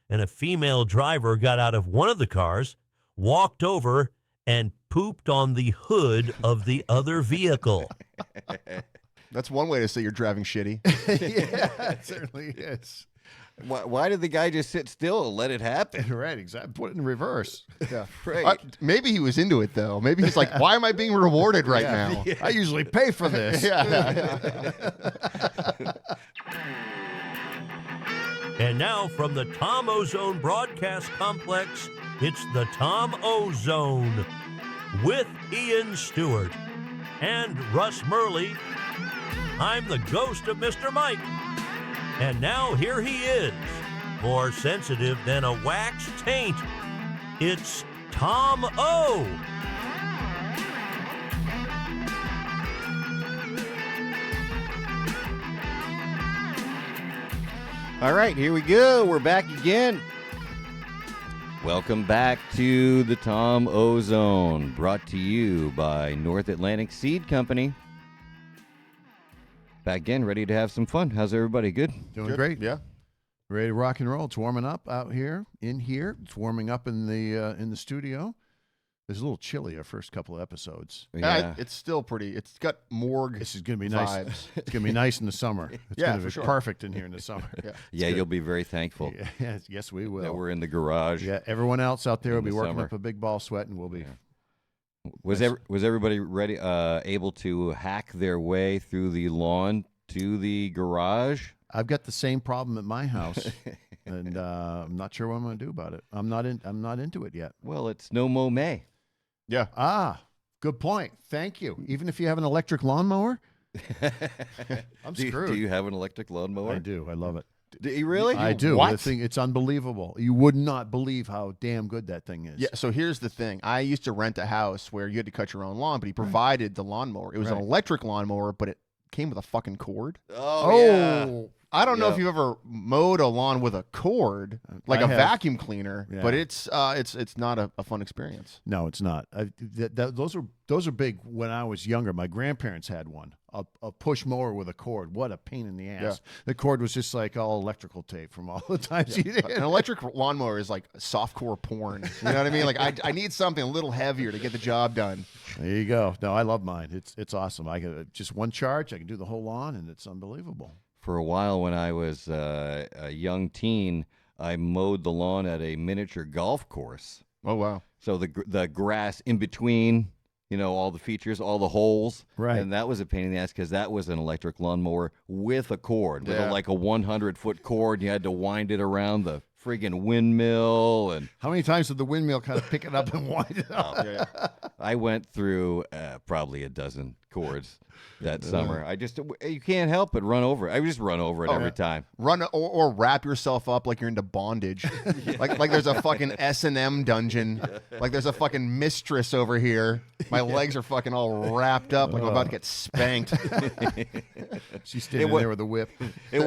and a female driver got out of one of the cars, walked over, and pooped on the hood of the other vehicle. That's one way to say you're driving shitty. Yeah, it certainly is. Why did the guy just sit still and let it happen? Right, exactly. Put it in reverse. Yeah. Right. Maybe he was into it, though. Maybe he's like, why am I being rewarded right now? Yeah. I usually pay for this. And now from the Tom Ozone Broadcast Complex, it's the Tom Ozone with Ian Stewart and Russ Murley. I'm the ghost of Mr. Mike. And now here he is, more sensitive than a wax taint. It's Tom O. All right, here we go. We're back again. Welcome back to the Tom Ozone, brought to you by North Atlantic Seed Company. Back again, ready to have some fun. How's everybody? Good? Doing great. Yeah. Ready to rock and roll. It's warming up out here, in here. It's warming up in the studio. It's a little chilly our first couple of episodes. Yeah. It's still pretty. It's got morgue. This is going to be nice. vibes. It's going to be nice in the summer. It's Yeah, going to for be sure. perfect in here in the summer. Yeah, you'll be very thankful Yes, we will. that we're in the garage. Yeah, everyone else out there will in be the working summer. up a big ball sweat, and we'll be. Was everybody ready? Able to hack their way through the lawn to the garage? I've got the same problem at my house, and I'm not sure what I'm going to do about it. I'm not into it yet. Well, it's no mow May. Yeah. Ah, good point. Thank you. Even if you have an electric lawnmower, I'm screwed. Do you have an electric lawnmower? I do. I love it. Do you really? I do. What? The thing, it's unbelievable. You would not believe how damn good that thing is. Yeah, so here's the thing. I used to rent a house where you had to cut your own lawn, but he provided the lawnmower. It was an Right. electric lawnmower, but it came with a fucking cord. Oh, yeah. I don't know if Yep. you've ever mowed a lawn with a cord, like I a have. vacuum cleaner, Yeah. but it's not a fun experience. No, it's not. Those are big. When I was younger, my grandparents had one, a push mower with a cord. What a pain in the ass! Yeah. The cord was just like all electrical tape from all the times you did. An electric lawnmower is like softcore porn. You know what I mean? Like I need something a little heavier to get the job done. There you go. No, I love mine. It's awesome. I can just one charge. I can do the whole lawn, and it's unbelievable. For a while, when I was a young teen, I mowed the lawn at a miniature golf course. Oh wow. So the grass in between, all the features, all the holes. Right. And that was a pain in the ass because that was an electric lawnmower with a cord, with Yeah. like a 100-foot cord. You had to wind it around the friggin' windmill. And How many times did the windmill kind of pick it up and wind it up? Yeah. I went through probably a dozen cords that summer. You can't help but run over it. I would just run over it every time. Run or wrap yourself up like you're into bondage. Like there's a fucking S&M dungeon. Like there's a fucking mistress over here. My legs are fucking all wrapped up like I'm about to get spanked. She's standing there with a whip. It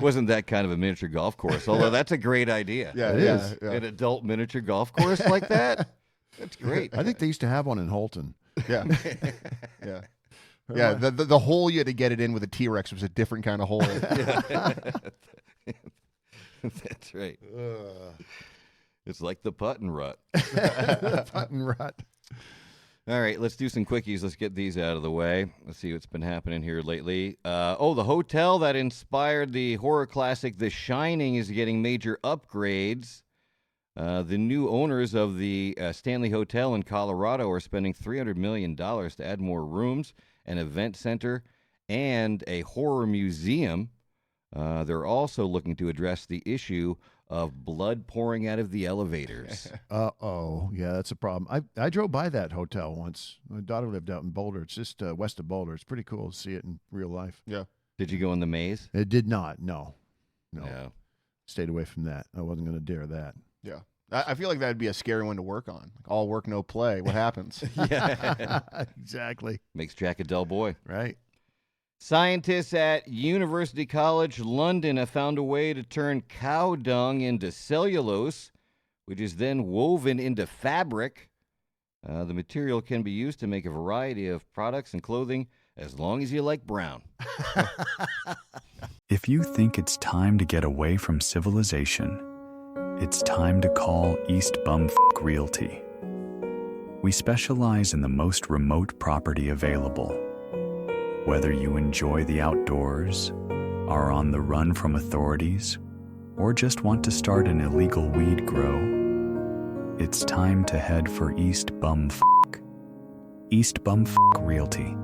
wasn't that kind of a miniature golf course, although that's a great idea. Yeah, It is. Yeah. An adult miniature golf course like that? That's great. I think they used to have one in Holton. Yeah. Yeah. Yeah, the hole you had to get it in with a T-Rex was a different kind of hole. That's right. It's like the putt and rut. Button rut. All right, let's do some quickies. Let's get these out of the way. Let's see what's been happening here lately. The hotel that inspired the horror classic The Shining is getting major upgrades. The new owners of the Stanley Hotel in Colorado are spending $300 million to add more rooms, an event center, and a horror museum. They're also looking to address the issue of blood pouring out of the elevators. Uh-oh. Yeah, that's a problem. I drove by that hotel once. My daughter lived out in Boulder. It's just west of Boulder. It's pretty cool to see it in real life. Yeah. Did you go in the maze? It did not. No. No. Stayed away from that. I wasn't going to dare that. Yeah. I feel like that'd be a scary one to work on. Like, all work, no play. What happens? Yeah. Exactly. Makes Jack a dull boy. Right. Scientists at University College London have found a way to turn cow dung into cellulose, which is then woven into fabric. The material can be used to make a variety of products and clothing as long as you like brown. If you think it's time to get away from civilization, It's time to call East Bumfuck Realty. We specialize in the most remote property available. Whether you enjoy the outdoors, are on the run from authorities, or just want to start an illegal weed grow, it's time to head for East Bumfuck. East Bumfuck Realty,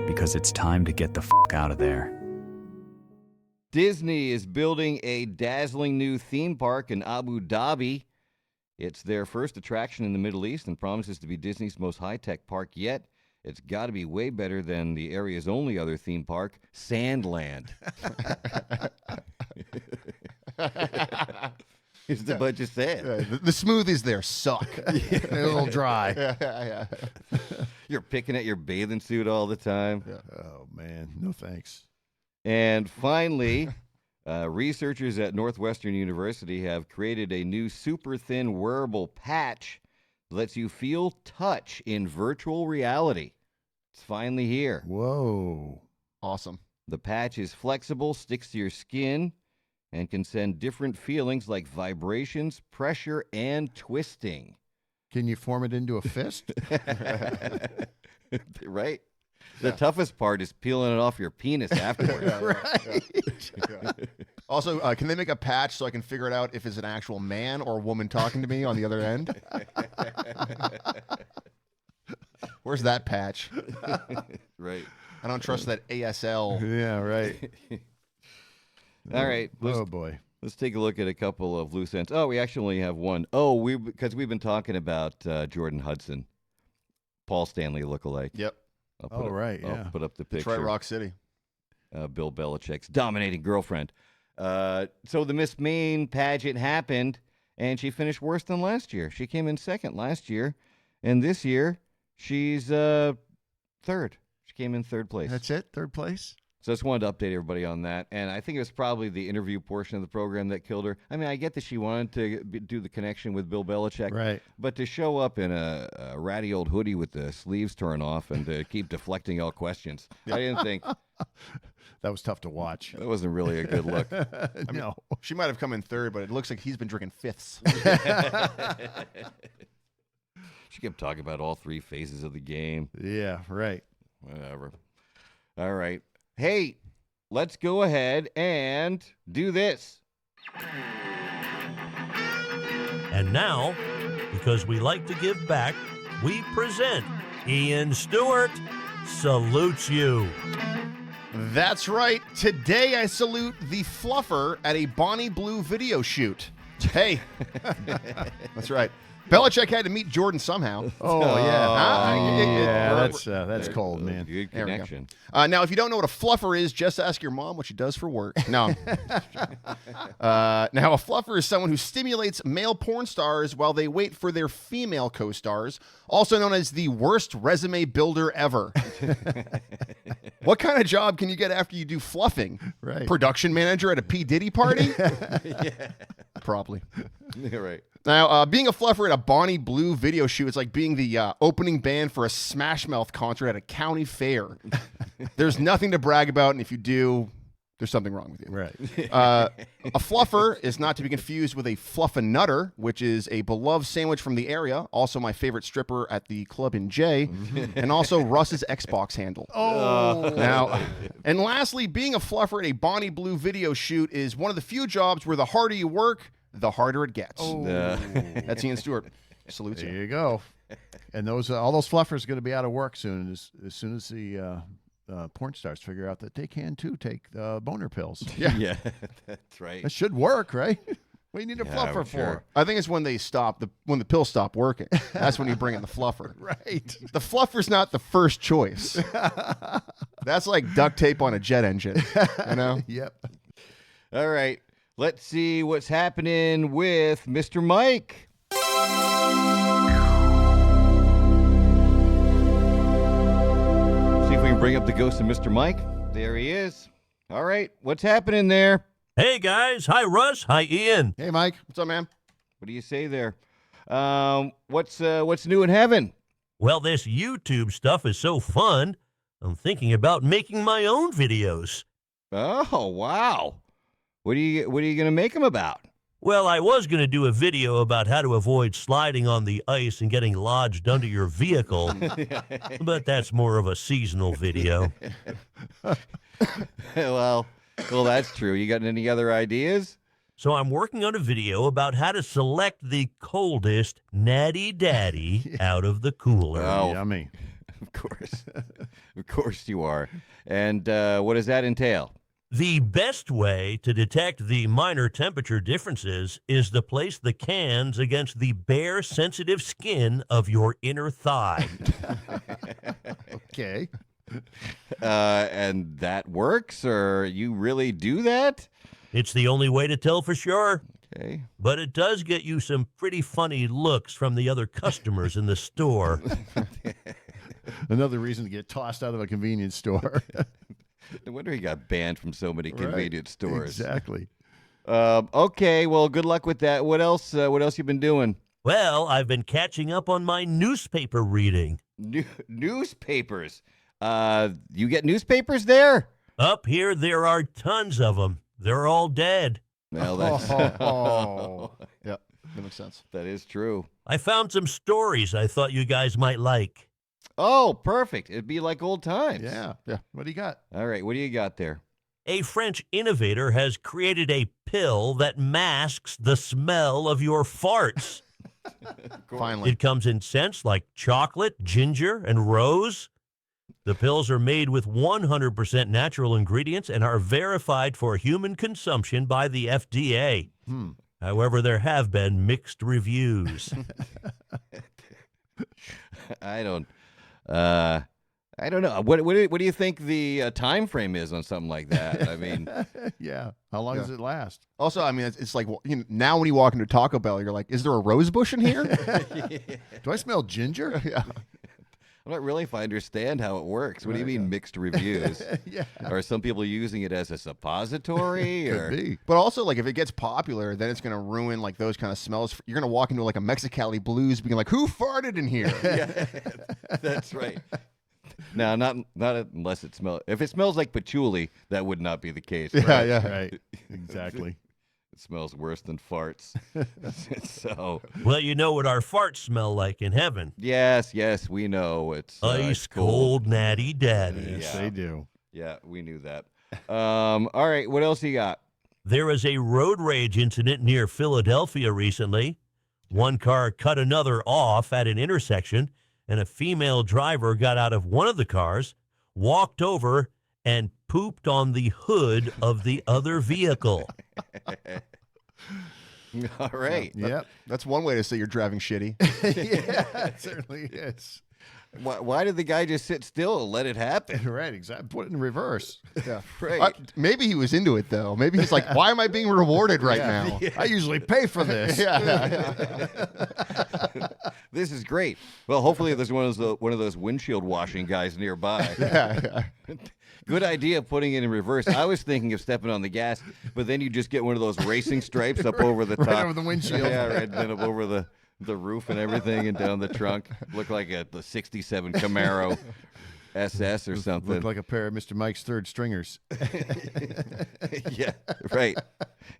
because it's time to get the fuck out of there. Disney is building a dazzling new theme park in Abu Dhabi. It's their first attraction in the Middle East and promises to be Disney's most high-tech park yet. It's got to be way better than the area's only other theme park, Sandland. It's a bunch of sand. The smoothies there suck. A little dry. Yeah. You're picking at your bathing suit all the time. Oh, man. No thanks. And finally, researchers at Northwestern University have created a new super thin wearable patch that lets you feel touch in virtual reality. It's finally here. Whoa. Awesome. The patch is flexible, sticks to your skin, and can send different feelings like vibrations, pressure, and twisting. Can you form it into a fist? Right? The toughest part is peeling it off your penis afterwards. Right. Also, can they make a patch so I can figure it out if it's an actual man or woman talking to me on the other end? Where's that patch? Right. I don't trust that ASL. Yeah, right. All right. Oh, boy. Let's take a look at a couple of loose ends. Oh, we actually only have one. Oh, because we've been talking about Jordan Hudson, Paul Stanley lookalike. Yep. Oh, right, yeah. I'll put up the picture. Detroit Rock City. Bill Belichick's dominating girlfriend. So the Miss Maine pageant happened, and she finished worse than last year. She came in second last year, and this year she's third. She came in third place. That's it? Third place? So I just wanted to update everybody on that. And I think it was probably the interview portion of the program that killed her. I mean, I get that she wanted to do the connection with Bill Belichick. Right. But to show up in a ratty old hoodie with the sleeves torn off and to keep deflecting all questions, I didn't think That was tough to watch. that wasn't really a good look. No. She might have come in third, but it looks like he's been drinking fifths. She kept talking about all three phases of the game. Yeah, right. Whatever. All right. Hey, let's go ahead and do this. And now, because we like to give back, we present Ian Stewart Salutes You. That's right. Today I salute the fluffer at a Bonnie Blue video shoot. Hey. That's right. Belichick had to meet Jordan somehow. Oh, yeah. Yeah, That's cold, man. Good There we go. connection. Now, if you don't know what a fluffer is, just ask your mom what she does for work. No. Now, a fluffer is someone who stimulates male porn stars while they wait for their female co-stars, also known as the worst resume builder ever. What kind of job can you get after you do fluffing? Right. Production manager at a P. Diddy party? Yeah. Probably. Yeah, right. Now, being a fluffer at a Bonnie Blue video shoot, it's like being the opening band for a Smash Mouth concert at a county fair. There's nothing to brag about, and if you do, there's something wrong with you. Right. A fluffer is not to be confused with a fluffernutter, which is a beloved sandwich from the area, also my favorite stripper at the club in Jay, and also Russ's Xbox handle. Oh. Now, and lastly, being a fluffer at a Bonnie Blue video shoot is one of the few jobs where the harder you work, the harder it gets. That's Ian Stewart. Salutes There you. you go. And those all those fluffers are going to be out of work soon. As soon as the porn stars figure out that they can too take boner pills. Yeah, that's right. That should work, right? What do you need a Yeah, fluffer sure. for? I think it's when they stop, when the pills stop working. That's when you bring in the fluffer. Right. The fluffer's not the first choice. That's like duct tape on a jet engine, you know? Yep. All right. Let's see what's happening with Mr. Mike. See if we can bring up the ghost of Mr. Mike. There he is. All right. What's happening there? Hey, guys. Hi, Russ. Hi, Ian. Hey, Mike. What's up, man? What do you say there? What's new in heaven? Well, this YouTube stuff is so fun. I'm thinking about making my own videos. Oh, wow. What are you going to make them about? Well, I was going to do a video about how to avoid sliding on the ice and getting lodged under your vehicle, but that's more of a seasonal video. well, that's true. You got any other ideas? So I'm working on a video about how to select the coldest Natty Daddy out of the cooler. Oh, Yummy. Of course you are. And what does that entail? The best way to detect the minor temperature differences is to place the cans against the bare, sensitive skin of your inner thigh. Okay. And that works, or you really do that? It's the only way to tell for sure. Okay. But it does get you some pretty funny looks from the other customers in the store. Another reason to get tossed out of a convenience store. No wonder he got banned from so many convenience stores. Exactly. Okay, well, good luck with that. What else? What else you been doing? Well, I've been catching up on my newspaper reading. Newspapers. You get newspapers there? Up here, there are tons of them. They're all dead. Well, that's Yeah, that makes sense. that is true. I found some stories I thought you guys might like. Oh, perfect. It'd be like old times. Yeah. Yeah. What do you got? All right, what do you got there? A French innovator has created a pill that masks the smell of your farts. Finally. It comes in scents like chocolate, ginger, and rose. The pills are made with 100% natural ingredients and are verified for human consumption by the FDA. However, there have been mixed reviews. I don't know. What do you think the time frame is on something like that? I mean, Yeah. How long does it last? Also, I mean, it's like, now when you walk into Taco Bell, you're like, is there a rose bush in here? Do I smell ginger? Yeah. I'm not really if I understand how it works. What do you mean mixed reviews? Yeah. Are some people using it as a suppository? Could or be. But also, like, if it gets popular, then it's going to ruin, like, those kind of smells. You're going to walk into, like, a Mexicali Blues being like, who farted in here? Yeah, that's right. No, not unless it smells. If it smells like patchouli, that would not be the case. Yeah, right? yeah. Right. Exactly. It smells worse than farts. So, Well, you know what our farts smell like in heaven. yes, we know it's Ice cold Natty Daddys. Yes, Yeah. they do. Yeah, we knew that. All right, what else you got? There was a road rage incident near Philadelphia recently. One car cut another off at an intersection, and a female driver got out of one of the cars, walked over, and pooped on the hood of the other vehicle. All right. Yep. That's one way to say you're driving shitty. Yeah, it certainly is. Why did the guy just sit still and let it happen? Right, exactly. Put it in reverse. Yeah. Right. Maybe he was into it, though. Maybe he's like, why am I being rewarded right now? I usually pay for this. Yeah. This is great. Well, hopefully there's one of those windshield washing guys nearby. Yeah. Good idea putting it in reverse. I was thinking of stepping on the gas, but then you just get one of those racing stripes up over the top. Right over the windshield. Yeah, right. Then up over the roof and everything and down the trunk. Look like the 67 Camaro SS or something. Look like a pair of Mr. Mike's third stringers. Yeah, right.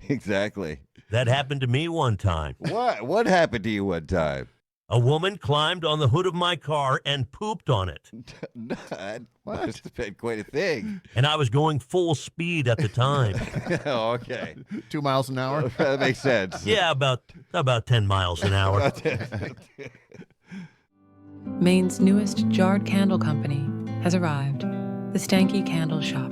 Exactly. That happened to me one time. What happened to you one time? A woman climbed on the hood of my car and pooped on it. That must have been quite a thing. And I was going full speed at the time. Oh, okay. 2 miles an hour. That makes sense. Yeah, about 10 miles an hour. Maine's newest jarred candle company has arrived, the Stanky Candle Shop.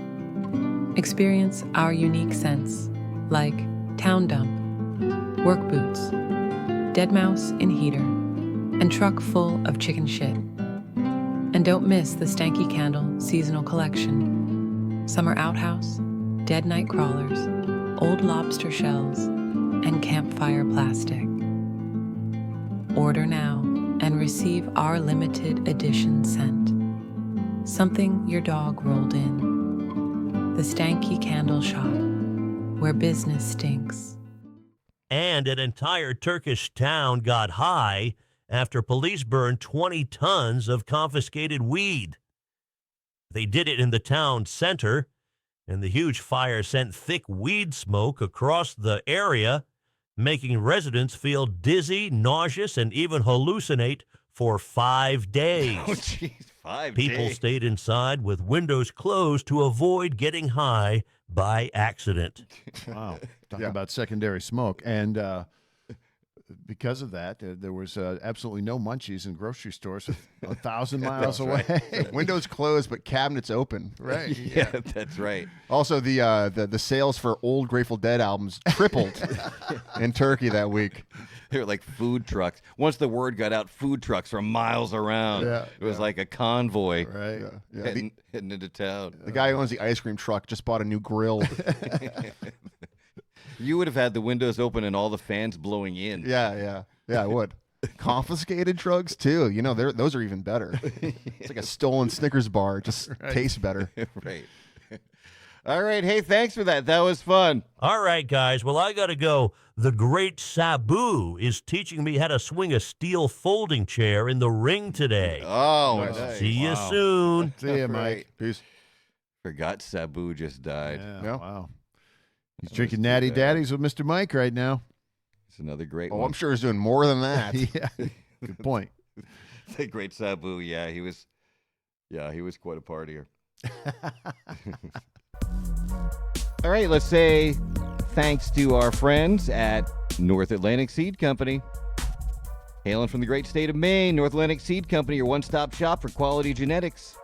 Experience our unique scents like Town Dump, Work Boots, Dead Mouse in Heater, and Truck Full of Chicken Shit. And don't miss the Stanky Candle seasonal collection. Summer Outhouse, Dead Night Crawlers, Old Lobster Shells, and Campfire Plastic. Order now and receive our limited edition scent. Something your dog rolled in. The Stanky Candle Shop, where business stinks. And an entire Turkish town got high after police burned 20 tons of confiscated weed. They did it in the town center, and the huge fire sent thick weed smoke across the area, making residents feel dizzy, nauseous, and even hallucinate for 5 days. Oh, jeez, 5 People days. stayed inside with windows closed to avoid getting high by accident. Wow. Talking Yeah. about secondary smoke. And because of that, there was absolutely no munchies in grocery stores 1,000 miles away. Windows closed, but cabinets open. Right. Yeah, that's right. Also, the sales for old Grateful Dead albums tripled in Turkey that week. They were like food trucks. Once the word got out, food trucks from miles around. Yeah, It was like a convoy Right. Yeah. heading into town. The guy who owns the ice cream truck just bought a new grill. You would have had the windows open and all the fans blowing in. Yeah, I would. Confiscated drugs too. You know, those are even better. It's like a stolen Snickers bar. It just tastes better. Right. All right. Hey, thanks for that. That was fun. All right, guys. Well, I got to go. The great Sabu is teaching me how to swing a steel folding chair in the ring today. Oh, Nice. nice. See you Wow. soon. See you, Mike. Right. Peace. Forgot Sabu just died. Yeah, Yeah. wow. He's That drinking was too Natty bad. Daddies with Mr. Mike right now. It's another great Oh, one. I'm sure he's doing more than that. Yeah. Good point. The great Sabu. Yeah, he was quite a partier. All right, let's say thanks to our friends at North Atlantic Seed Company. Hailing from the great state of Maine, North Atlantic Seed Company, your one-stop shop for quality genetics.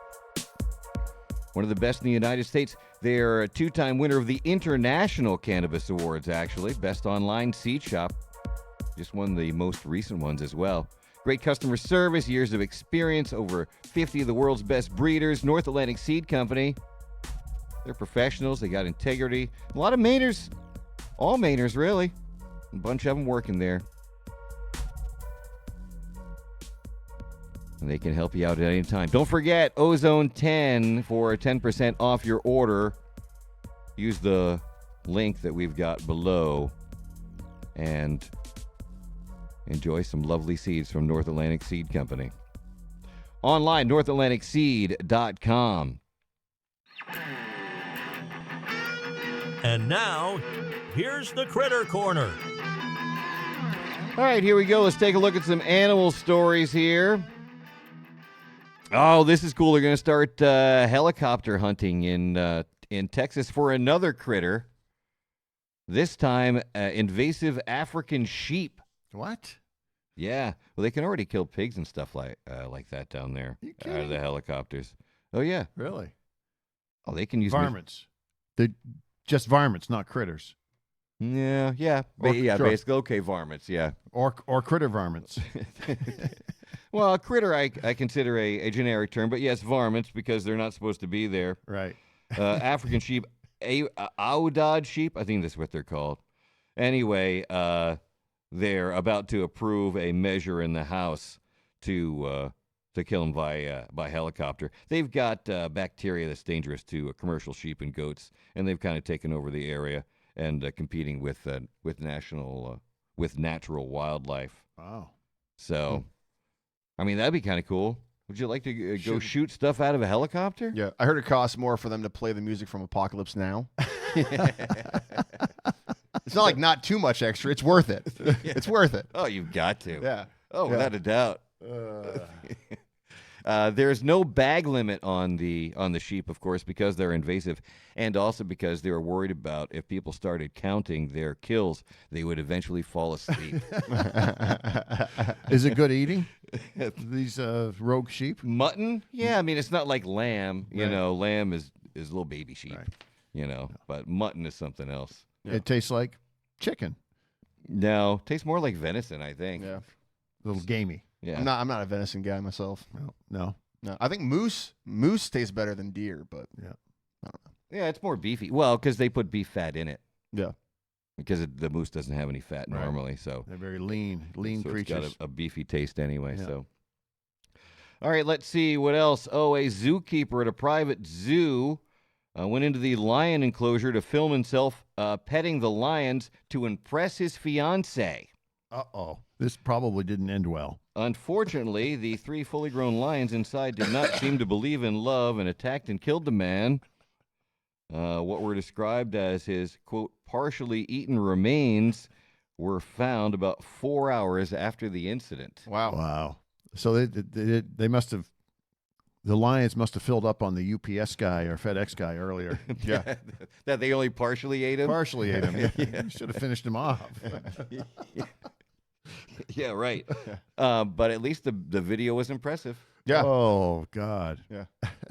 One of the best in the United States. They're a 2-time winner of the International Cannabis Awards, actually. Best online seed shop. Just won the most recent ones as well. Great customer service, years of experience, over 50 of the world's best breeders. North Atlantic Seed Company. They're professionals. They got integrity. A lot of Mainers. All Mainers, really. A bunch of them working there. And they can help you out at any time. Don't forget, Ozone 10 for 10% off your order. Use the link that we've got below and enjoy some lovely seeds from North Atlantic Seed Company. Online, northatlanticseed.com. And now, here's the Critter Corner. All right, here we go. Let's take a look at some animal stories here. Oh, this is cool. They're going to start helicopter hunting in Texas for another critter. This time, invasive African sheep. What? Yeah. Well, they can already kill pigs and stuff like that down there You out of kidding? the helicopters. Oh, yeah. Really? Oh, they can use Varmints. They're just varmints, not critters. Yeah. Or- Yeah, sure. basically. Okay, varmints, yeah. Or critter varmints. Well, critter I consider a generic term, but yes, varmints because they're not supposed to be there. Right. African sheep, Aoudad sheep, I think that's what they're called. Anyway, they're about to approve a measure in the House to kill them by helicopter. They've got bacteria that's dangerous to commercial sheep and goats, and they've kind of taken over the area and competing with natural wildlife. Wow. So, I mean, that'd be kind of cool. Would you like to go shoot stuff out of a helicopter? Yeah, I heard it costs more for them to play the music from Apocalypse Now. It's not like not too much extra. It's worth it. It's worth it. Oh, you've got to. Yeah. Oh, without a doubt. There's no bag limit on the sheep, of course, because they're invasive, and also because they were worried about if people started counting their kills, they would eventually fall asleep. Is it good eating? These rogue sheep? Mutton? Yeah, I mean, it's not like lamb. You Right. know, lamb is little baby sheep. Right. You know, but mutton is something else. Yeah. It tastes like chicken. No, tastes more like venison, I think. Yeah. A little gamey. Yeah. I'm not a venison guy myself. No. No, I think moose tastes better than deer, but Yeah, it's more beefy. Well, because they put beef fat in it. Yeah. Because the moose doesn't have any fat Right. normally, so They're very lean so creatures. it's got a beefy taste anyway. Yeah. So, all right, let's see what else. Oh, a zookeeper at a private zoo went into the lion enclosure to film himself petting the lions to impress his fiancée. Uh-oh. This probably didn't end well. Unfortunately, the 3 fully grown lions inside did not seem to believe in love and attacked and killed the man. What were described as his, quote, partially eaten remains were found about 4 hours after the incident. Wow. Wow. So they must have, the lions must have filled up on the UPS guy or FedEx guy earlier. Yeah. That they only partially ate him? Partially ate him. You should have finished him off. Yeah, right. But at least the video was impressive. Yeah. Oh, God. Yeah.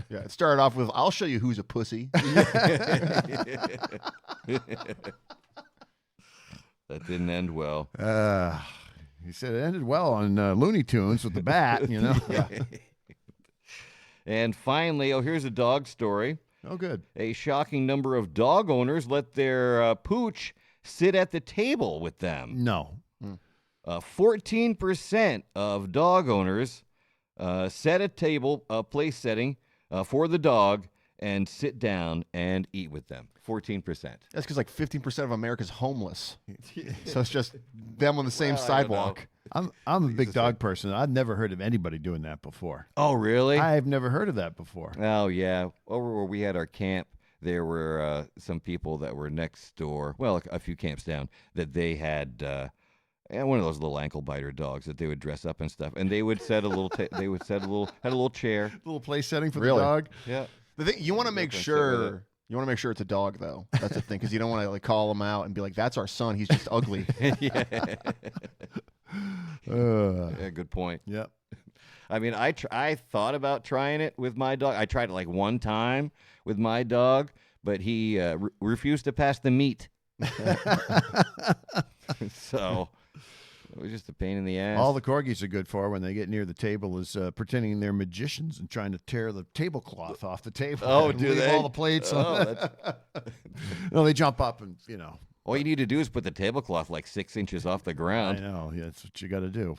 Yeah. It started off with, I'll show you who's a pussy. That didn't end well. He said it ended well on Looney Tunes with the bat, you know. Yeah. And finally, here's a dog story. Oh, good. A shocking number of dog owners let their pooch sit at the table with them. No. 14% of dog owners set a table, place setting for the dog and sit down and eat with them. 14%. That's because like 15% of America's homeless. So it's just them on the same sidewalk. I'm a big dog person. I've never heard of anybody doing that before. Oh, really? I've never heard of that bore. Oh, yeah. Over where we had our camp, there were some people that were next door, well, a few camps down, that they had one of those little ankle biter dogs that they would dress up and stuff, and they would set a little, had a little chair, Little place setting for Really? the dog. yeah. The thing, you want to make sure it's a dog, though. That's the thing, because you don't want to like call him out and be like, "That's our son. He's just ugly." Yeah, Yeah. good point. Yep. I mean, I thought about trying it with my dog. I tried it like one time with my dog, but he refused to pass the meat. So it was just a pain in the ass. All the corgis are good for when they get near the table is pretending they're magicians and trying to tear the tablecloth off the table. Oh, and do leave they? all the plates? No, they jump up and All you need to do is put the tablecloth like 6 inches off the I ground. know. Yeah, that's what you got to do.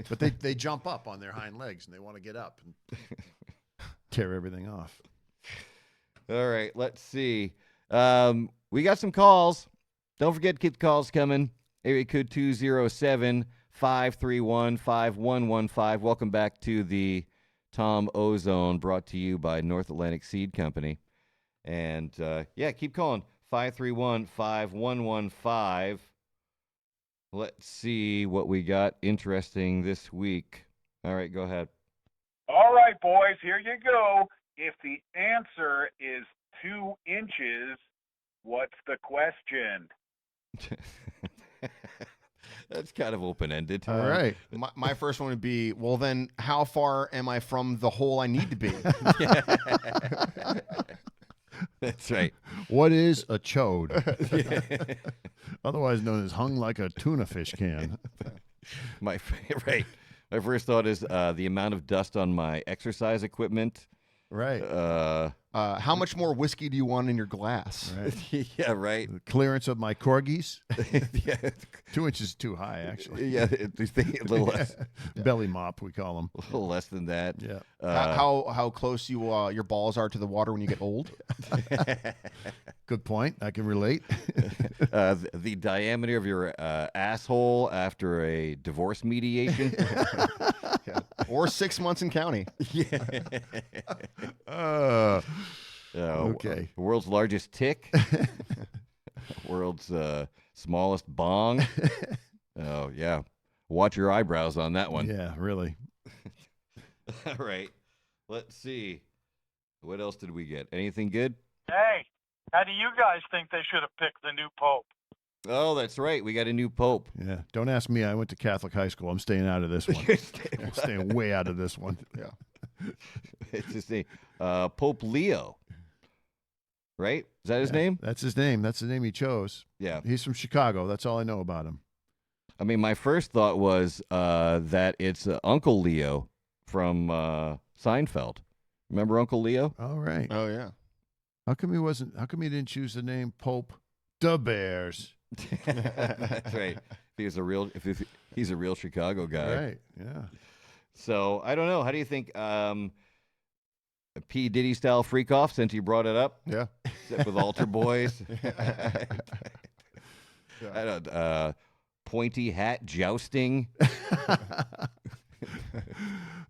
But they jump up on their hind legs and they want to get up and tear everything off. All right, let's see. We got some calls. Don't forget to keep the calls coming. Area code 207-531-5115. Welcome back to the Tom Ozone, brought to you by North Atlantic Seed Company. And, keep calling. 531-5115. Let's see what we got interesting this week. All right, go ahead. All right, boys, here you go. If the answer is 2 inches, what's the question? That's kind of open-ended. All right. My first one would be, well, then how far am I from the hole I need to be? That's right. What is a chode? Otherwise known as hung like a tuna fish can. My first thought is the amount of dust on my exercise equipment. Right. How much more whiskey do you want in your glass? Right. Yeah, right. The clearance of my corgis. Yeah, 2 inches is too high, actually. yeah, a little less, Belly mop, we call them. a little less than that. Yeah. How close your balls are to the water when you get old? Good point. I can relate. The diameter of your asshole after a divorce mediation. Yeah. Or 6 months in county. Okay. World's largest tick. World's smallest bong. Oh, yeah. Watch your eyebrows on that one. Yeah, really. All right. Let's see. What else did we get? Anything good? Hey, how do you guys think they should have picked the new pope? Oh, that's right. We got a new pope. Yeah. Don't ask me. I went to Catholic high school. I'm staying out of this one. I'm staying way out of this one. Yeah. It's his name. Pope Leo. Right? Is that his name? That's his name. That's the name he chose. Yeah. He's from Chicago. That's all I know about him. I mean, my first thought was that it's Uncle Leo from Seinfeld. Remember Uncle Leo? All right. Oh, yeah. How come he didn't choose the name Pope the Bears? That's right. He's a real Chicago guy. Right. Yeah. So I don't know. How do you think P. Diddy style freak off, since you brought it up? Yeah. Except with altar boys. I don't, pointy hat jousting.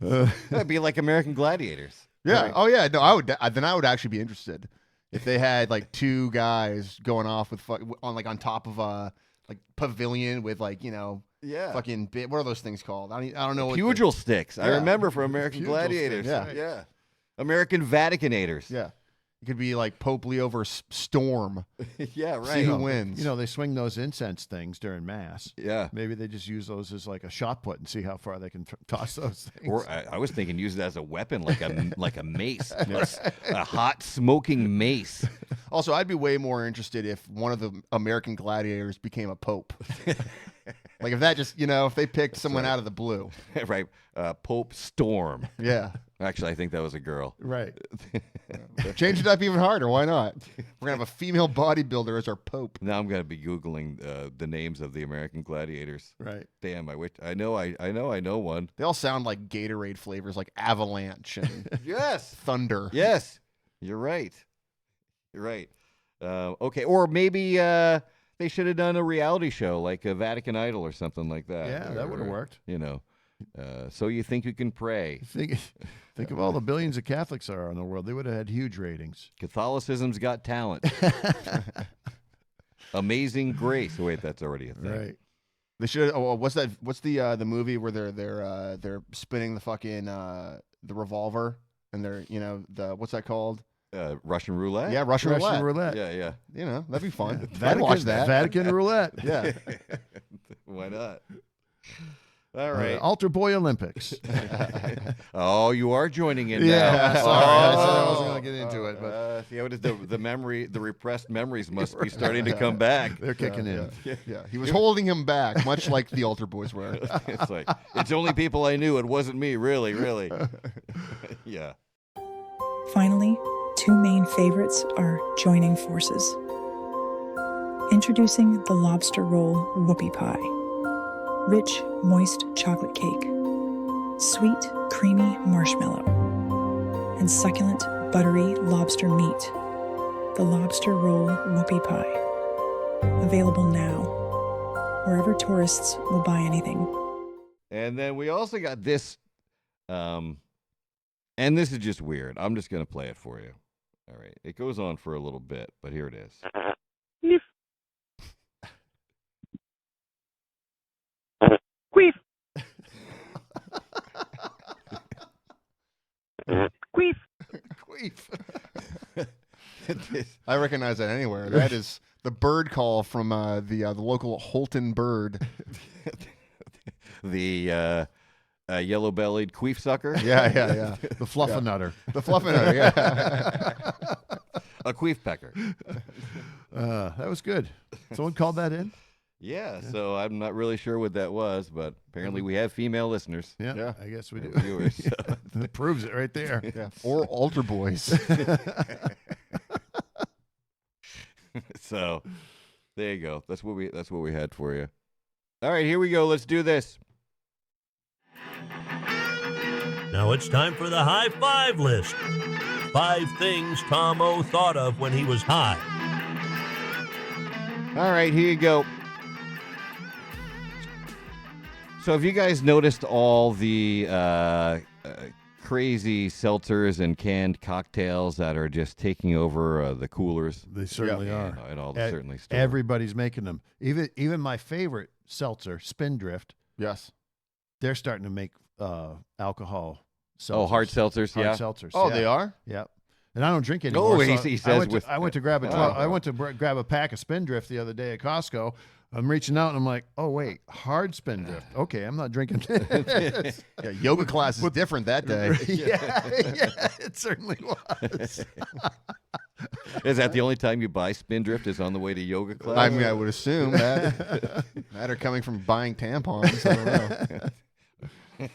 That'd be like American Gladiators. Yeah. Right. Oh, yeah. No, I would. Then I would actually be interested if they had like two guys going off with on top of like pavilion with like Yeah. fucking what are those things called? I don't know. Pugil sticks. I Yeah. remember from American Pugil Gladiators. sticks, Yeah. American Vaticanators. Yeah, it could be like Pope Leo versus Storm. Yeah, right. See who wins. They swing those incense things during mass. Yeah. Maybe they just use those as like a shot put and see how far they can toss those things. Or I was thinking use it as a weapon, like a mace, a hot smoking mace. Also, I'd be way more interested if one of the American gladiators became a pope. Like if that just, if they picked someone out of the blue. Right. Pope Storm. Yeah. Actually, I think that was a girl. Right. Change it up even harder. Why not? We're going to have a female bodybuilder as our pope. Now I'm going to be Googling the names of the American Gladiators. Right. Damn, I know one. They all sound like Gatorade flavors, like Avalanche and Yes. Thunder. Yes. You're right. You're right. Okay. Or maybe they should have done a reality show like a Vatican Idol or something like that. Yeah, that would have worked. So you think you can pray. Think of all the billions of Catholics there are in the world. They would have had huge ratings. Catholicism's Got Talent. Amazing Grace. Wait, that's already a thing. Right. They should. Oh, what's that? What's the movie where they're spinning the fucking the revolver and they're the what's that called? Russian roulette? Yeah, Russian roulette. Yeah. That'd be fun. Yeah. I'd watch that. Vatican roulette. Yeah. Why not? All right. Altar Boy Olympics. Oh, you are joining in Yeah, now. sorry. I said I wasn't going to get into it, but See, what is the repressed memories must be starting to come back. they're kicking in. Yeah. He was holding him back, much like the altar boys were. It's like, it's only people I knew. It wasn't me, really. Yeah. Finally, two main favorites are joining forces. Introducing the lobster roll whoopie pie. Rich, moist chocolate cake. Sweet, creamy marshmallow. And succulent, buttery lobster meat. The lobster roll whoopie pie. Available now, wherever tourists will buy anything. And then we also got this, and this is just weird. I'm just going to play it for you. All right. It goes on for a little bit, but here it is. Queef. Queef. Queef. I recognize that anywhere. That is the bird call from the local Holton bird. The yellow-bellied queef sucker. Yeah. The Fluffernutter. The Fluffernutter, yeah. A queef pecker. That was good. Someone called that in? Yeah, so I'm not really sure what that was, but apparently we have female listeners. Yeah. I guess we do. Viewers, so. That proves it right there. Yeah. Or altar boys. So there you go. That's what we had for you. All right, here we go. Let's do this. Now it's time for the high five list. 5 things Tom O thought of when he was high. All right, here you go. So have you guys noticed all the crazy seltzers and canned cocktails that are just taking over the coolers? They certainly are. At all the certainly stores. Everybody's making them. Even my favorite seltzer, Spindrift, Yes. they're starting to make alcohol seltzers. Oh, hard seltzers, Hard yeah. seltzers. Oh, yeah. they are? Yep. And I don't drink anymore. Oh, so he says I went to grab a pack of Spindrift the other day at Costco. I'm reaching out and I'm like, oh wait, hard Spindrift. Okay, I'm not drinking this. Yeah, yoga class is different that day. yeah, it certainly was. Is that the only time you buy Spindrift is on the way to yoga class? I mean, I would assume that. That are coming from buying tampons. I don't know.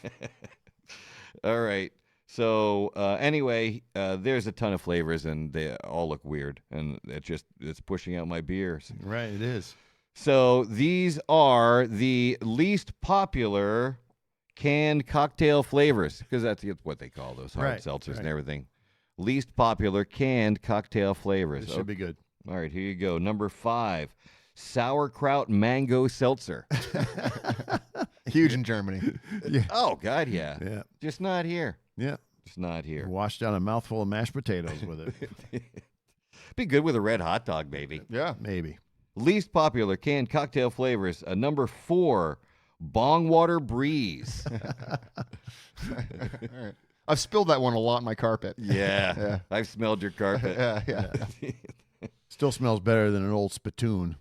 All right. So anyway, there's a ton of flavors and they all look weird, and it's pushing out my beers. Right, it is. So these are the least popular canned cocktail flavors, because that's what they call those hard seltzers and everything. Least popular canned cocktail flavors. This should be good. All right, here you go. Number 5, sauerkraut mango seltzer. Huge in Germany. Yeah. Oh, God, yeah. Yeah. Just not here. Yeah. Just not here. Wash down a mouthful of mashed potatoes with it. Be good with a red hot dog, baby. Yeah. Maybe. Least popular canned cocktail flavors. Number 4, Bong Water Breeze. All right. I've spilled that one a lot in my carpet. Yeah. I've smelled your carpet. Yeah. Still smells better than an old spittoon,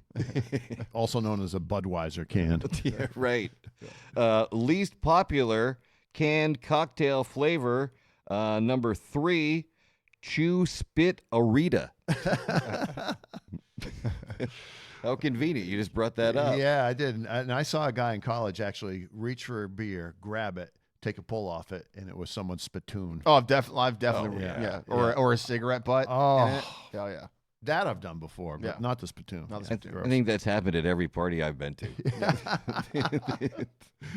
also known as a Budweiser can. Yeah, right. Least popular canned cocktail flavor. Number 3, Chew Spit Arita. How convenient. You just brought that up. Yeah, I did. And I saw a guy in college actually reach for a beer, grab it, take a pull off it, and it was someone's spittoon. Oh, I've definitely, yeah. Or a cigarette butt. Oh. in it. Oh, yeah. That I've done before, but Yeah. not the spittoon. Not the spittoon. I think that's happened at every party I've been to.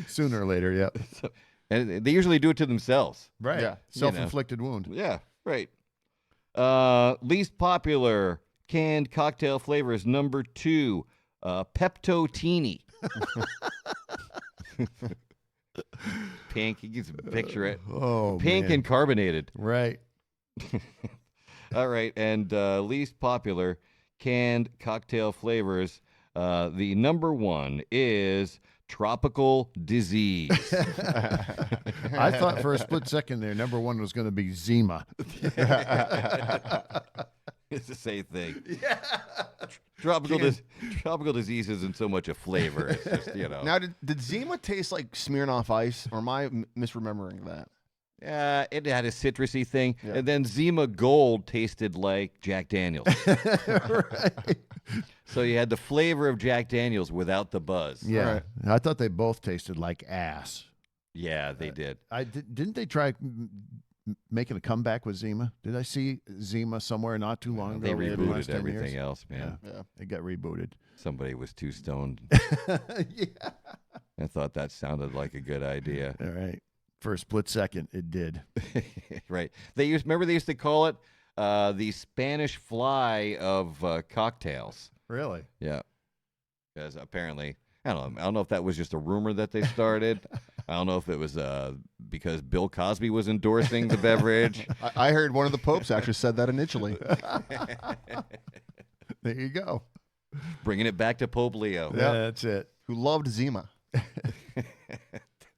Sooner or later, yep. And they usually do it to themselves. Right. Yeah. Self-inflicted wound. Yeah, right. Least popular canned cocktail flavors. Number 2, Pepto-Teeny. Pink. You can picture it. Oh, Pink man. and carbonated. Right. All right. And least popular canned cocktail flavors. The number 1 is tropical disease. I thought for a split second there, number 1 was going to be Zima. It's the same thing. Yeah. Tropical disease isn't so much a flavor. It's just, Now, did Zima taste like Smirnoff Ice, or am I misremembering that? It had a citrusy thing. Yeah. And then Zima Gold tasted like Jack Daniels. Right. So you had the flavor of Jack Daniels without the buzz. Yeah. All right. I thought they both tasted like ass. Yeah, they did. Didn't they try making a comeback with Zima? Did I see Zima somewhere not too long ago? They in the last rebooted 10 everything years? else, man. Yeah. It got rebooted. Somebody was too stoned. Yeah. I thought that sounded like a good idea. All right. For a split second, it did. Right. They used to call it the Spanish fly of cocktails. Really? Yeah. Because apparently, I don't know if that was just a rumor that they started. I don't know if it was because Bill Cosby was endorsing the beverage. I heard one of the popes actually said that initially. There you go. Bringing it back to Pope Leo. Yeah, that's it. Who loved Zima.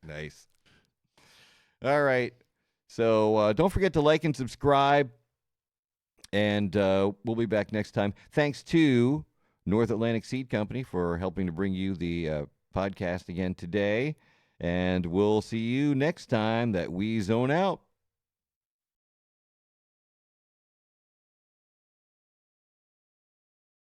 Nice. All right. So don't forget to like and subscribe. And we'll be back next time. Thanks to North Atlantic Seed Company for helping to bring you the podcast again today. And we'll see you next time that we zone out.